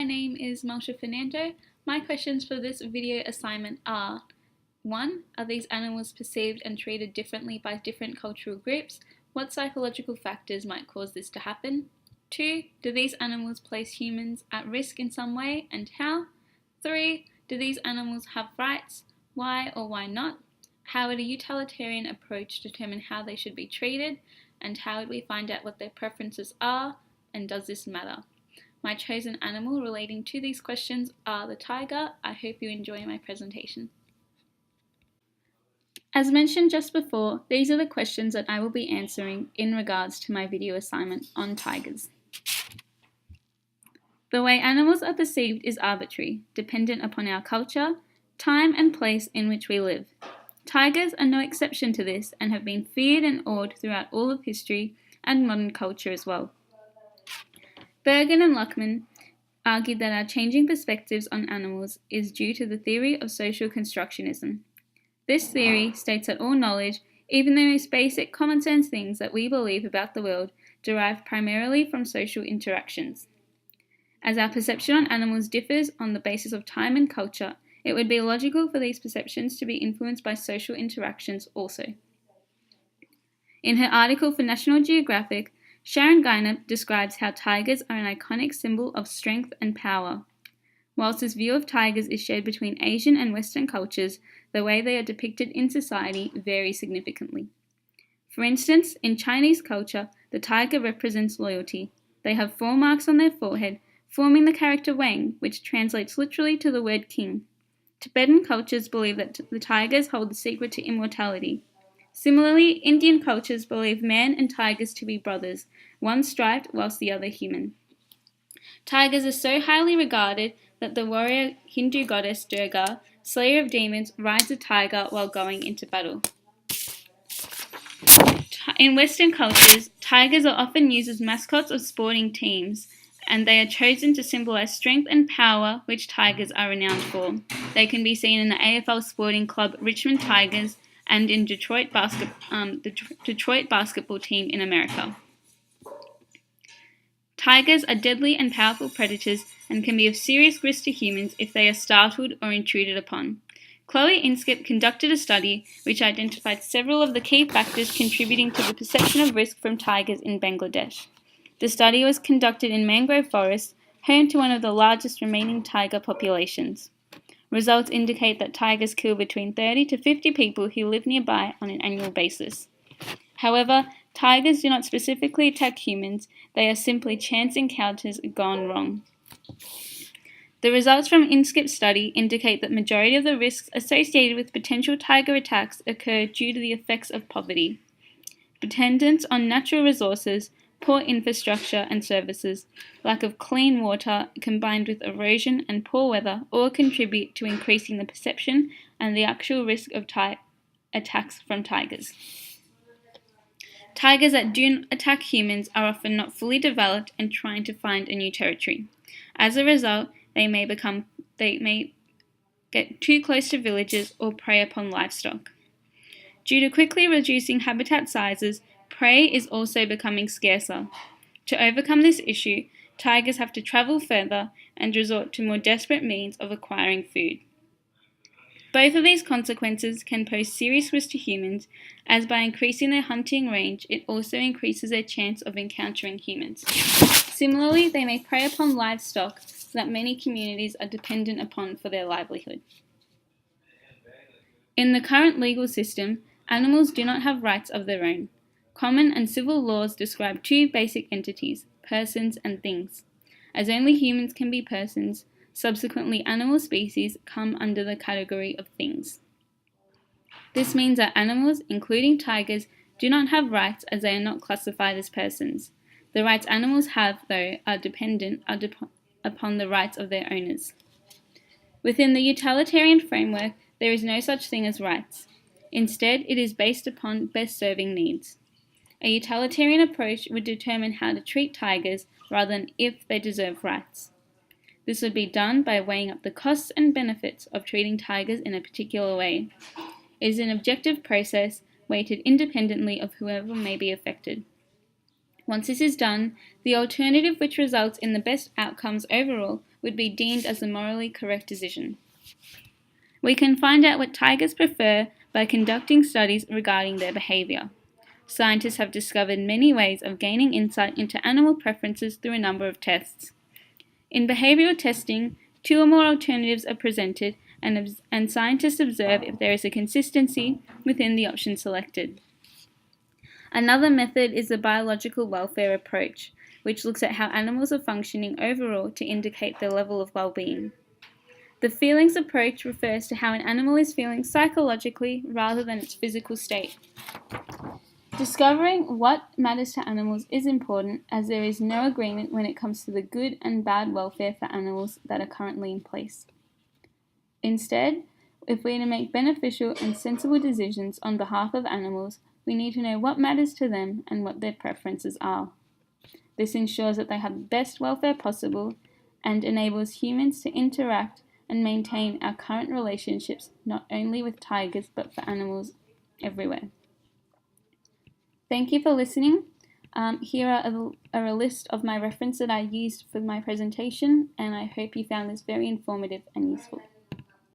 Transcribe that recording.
name is Malsha Fernando. My questions for this video assignment are: 1. Are these animals perceived and treated differently by different cultural groups? What psychological factors might cause this to happen? 2. Do these animals place humans at risk in some way, and how? 3. Do these animals have rights? Why or why not? How would a utilitarian approach determine how they should be treated? And how would we find out what their preferences are? And does this matter? My chosen animal relating to these questions are the tiger. I hope you enjoy my presentation. As mentioned just before, these are the questions that I will be answering in regards to my video assignment on tigers. The way animals are perceived is arbitrary, dependent upon our culture, time and place in which we live. Tigers are no exception to this and have been feared and awed throughout all of history and modern culture as well. Bergen and Luckman argued that our changing perspectives on animals is due to the theory of social constructionism. This theory states that all knowledge, even the most basic common sense things that we believe about the world, derive primarily from social interactions. As our perception on animals differs on the basis of time and culture, it would be logical for these perceptions to be influenced by social interactions also. In her article for National Geographic, Sharon Guinup describes how tigers are an iconic symbol of strength and power. Whilst this view of tigers is shared between Asian and Western cultures, the way they are depicted in society varies significantly. For instance, in Chinese culture, the tiger represents loyalty. They have 4 marks on their forehead, forming the character Wang, which translates literally to the word king. Tibetan cultures believe that the tigers hold the secret to immortality. Similarly, Indian cultures believe man and tigers to be brothers, one striped whilst the other human. Tigers are so highly regarded that the warrior Hindu goddess Durga, slayer of demons, rides a tiger while going into battle. In Western cultures, tigers are often used as mascots of sporting teams, and they are chosen to symbolize strength and power, which tigers are renowned for. They can be seen in the AFL sporting club Richmond Tigers and in Detroit basketball team in America. Tigers are deadly and powerful predators and can be of serious risk to humans if they are startled or intruded upon. Chloe Inskip conducted a study which identified several of the key factors contributing to the perception of risk from tigers in Bangladesh. The study was conducted in mangrove forests, home to one of the largest remaining tiger populations. Results indicate that tigers kill between 30 to 50 people who live nearby on an annual basis. However, tigers do not specifically attack humans, they are simply chance encounters gone wrong. The results from Inskip's study indicate that the majority of the risks associated with potential tiger attacks occur due to the effects of poverty. Dependence on natural resources, poor infrastructure and services, lack of clean water combined with erosion and poor weather all contribute to increasing the perception and the actual risk of attacks from tigers. Tigers that do attack humans are often not fully developed and trying to find a new territory. As a result, they may get too close to villages or prey upon livestock. Due to quickly reducing habitat sizes, prey is also becoming scarcer. To overcome this issue, tigers have to travel further and resort to more desperate means of acquiring food. Both of these consequences can pose serious risk to humans, as by increasing their hunting range, it also increases their chance of encountering humans. Similarly, they may prey upon livestock that many communities are dependent upon for their livelihood. In the current legal system, animals do not have rights of their own. Common and civil laws describe 2 basic entities, persons and things. As only humans can be persons, subsequently animal species come under the category of things. This means that animals, including tigers, do not have rights as they are not classified as persons. The rights animals have, though, are dependent upon the rights of their owners. Within the utilitarian framework, there is no such thing as rights. Instead, it is based upon best serving needs. A utilitarian approach would determine how to treat tigers rather than if they deserve rights. This would be done by weighing up the costs and benefits of treating tigers in a particular way. It is an objective process weighted independently of whoever may be affected. Once this is done, the alternative which results in the best outcomes overall would be deemed as the morally correct decision. We can find out what tigers prefer by conducting studies regarding their behavior. Scientists have discovered many ways of gaining insight into animal preferences through a number of tests. In behavioral testing, 2 or more alternatives are presented, and scientists observe if there is a consistency within the option selected. Another method is the biological welfare approach, which looks at how animals are functioning overall to indicate their level of well-being. The feelings approach refers to how an animal is feeling psychologically rather than its physical state. Discovering what matters to animals is important, as there is no agreement when it comes to the good and bad welfare for animals that are currently in place. Instead, if we are to make beneficial and sensible decisions on behalf of animals, we need to know what matters to them and what their preferences are. This ensures that they have the best welfare possible and enables humans to interact and maintain our current relationships not only with tigers but for animals everywhere. Thank you for listening. Here are a list of my references that I used for my presentation, and I hope you found this very informative and useful.